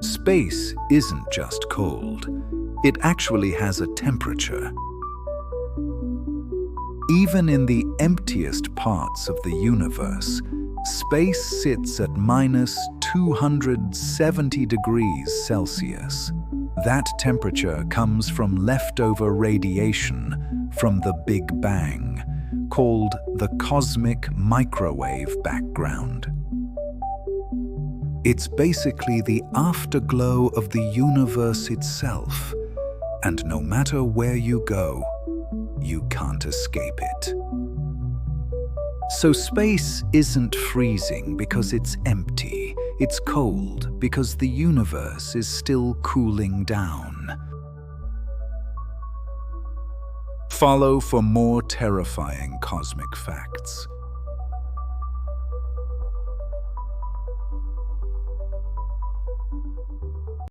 Space isn't just cold. It actually has a temperature. Even in the emptiest parts of the universe, space sits at minus 270 degrees Celsius. That temperature comes from leftover radiation from the Big Bang, called the cosmic microwave background. It's basically the afterglow of the universe itself, and no matter where you go, you can't escape it. So space isn't freezing because it's empty. It's cold because the universe is still cooling down. Follow for more terrifying cosmic facts.